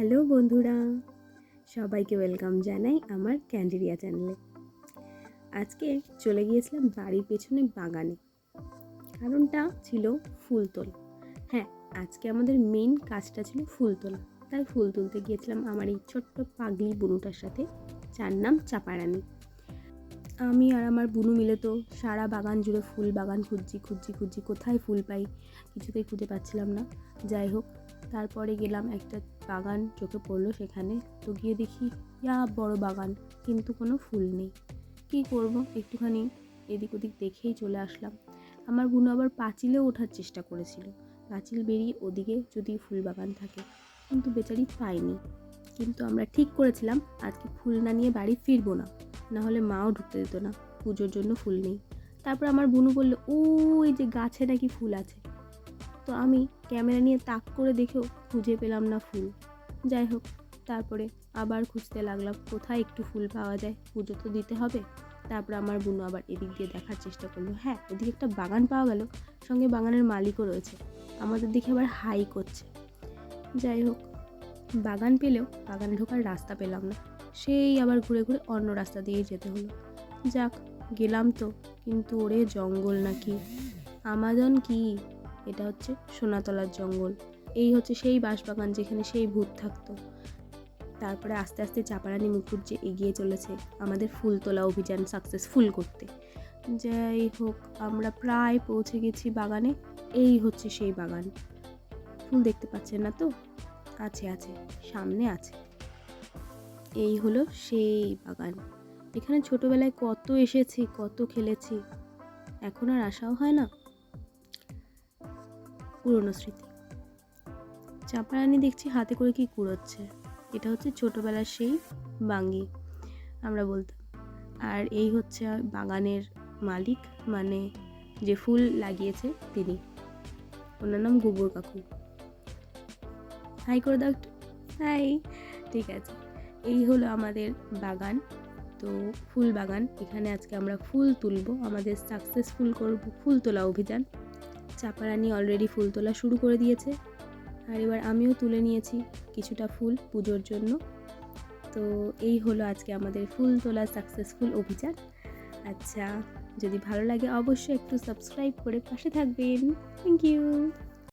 Hello বন্ধুরা, সবাইকে welcome জানাই আমার ক্যান্ডেরিয়া চ্যানেলে। আজকে চলে গিয়েছিলাম বাড়ির পেছনে বাগানে। কারণটা ছিল ফুল তোলা। হ্যাঁ, আজকে আমাদের মেইন কাজটা ছিল ফুল তোলা। তাই ফুল তুলতে গিয়েছিলাম আমার এই ছোট্ট পাগলি বুনুটার সাথে, যার নাম চাপারানী। আমি আর আমার বুনু মিলে তো সারা বাগান জুড়ে ফুল বাগান খুঁজছি কোথায় ফুল পাই, কিছুতেই খুঁজে পাচ্ছিলাম না। যাই হোক, তারপরে গেলাম একটা বাগান চোখে পড়লো, সেখানে তো গিয়ে দেখি বড় বাগান, কিন্তু কোনো ফুল নেই। কী করব, একটুখানি এদিক ওদিক দেখেই চলে আসলাম। আমার বুনু আবার পাঁচিলেও ওঠার চেষ্টা করেছিল, পাঁচিল বেরিয়ে ওদিকে যদি ফুল বাগান থাকে, কিন্তু বেচারি পাইনি। কিন্তু আমরা ঠিক করেছিলাম আজকে ফুল না নিয়ে বাড়ি ফিরবো না, নাহলে মাও ঢুকতে দিত না, পুজোর জন্য ফুল নেই। তারপর আমার বুনু বললো ওই যে গাছে নাকি ফুল আছে। তো আমি ক্যামেরা নিয়ে তাক করে দেখেও খুঁজে পেলাম না ফুল। যাই হোক, তারপরে আবার খুঁজতে লাগলাম কোথায় একটু ফুল পাওয়া যায়, পুজো তো দিতে হবে। তারপর আমার বুনু আবার এদিক দিয়ে দেখার চেষ্টা করলো, হ্যাঁ ওদিকে একটা বাগান পাওয়া গেল, সঙ্গে বাগানের মালিকও রয়েছে, আমাদের দেখে আবার হাই করছে। যাই হোক, বাগান পেলেও বাগানে ঢোকার রাস্তা পেলাম না, সেই আবার ঘুরে ঘুরে অন্য রাস্তা দিয়ে যেতে হলো। যাক, গেলাম তো, কিন্তু ওরে জঙ্গল নাকি, আমাজন কি, এটা হচ্ছে সোনাতলার জঙ্গল। এই হচ্ছে সেই বাঁশবাগান যেখানে সেই ভূত থাকতো। তারপরে আস্তে আস্তে চাপারানী মুখুজ্জে এগিয়ে চলেছে আমাদের ফুল তোলা অভিযান সাকসেসফুল করতে। যাই হোক, আমরা প্রায় পৌঁছে গেছি বাগানে। এই হচ্ছে সেই বাগান। ফুল দেখতে পাচ্ছেন না তো? আছে, সামনে আছে। এই হলো সেই বাগান। এখানে ছোটবেলায় কত এসেছি, কত খেলেছি, এখন আর আসাও হয় না। পুরনো স্মৃতি। চাপারানী দেখছি হাতে করে কি কুড়োচ্ছে, এটা হচ্ছে ছোটবেলার সেই বাঙ্গি আমরা বলতাম। আর এই হচ্ছে বাগানের মালিক, মানে যে ফুল লাগিয়েছে তিনি, ওনার নাম গোবর কাকু। হাই করে দাও একটু, হাই। ঠিক আছে, এই হলো আমাদের বাগান। তো ফুল বাগান, এখানে আজকে আমরা ফুল তুলবো, আমাদের সাকসেসফুল করব ফুল তোলা অভিযান। চাপারানী অলরেডি ফুল তোলা শুরু করে দিয়েছে, আর এবার আমিও তুলে নিয়েছি কিছুটা ফুল পুজোর জন্য। তো এই হলো আজকে আমাদের ফুল তোলা সাকসেসফুল অভিযান। আচ্ছা, যদি ভালো লাগে অবশ্যই একটু সাবস্ক্রাইব করে পাশে থাকবেন। Thank you.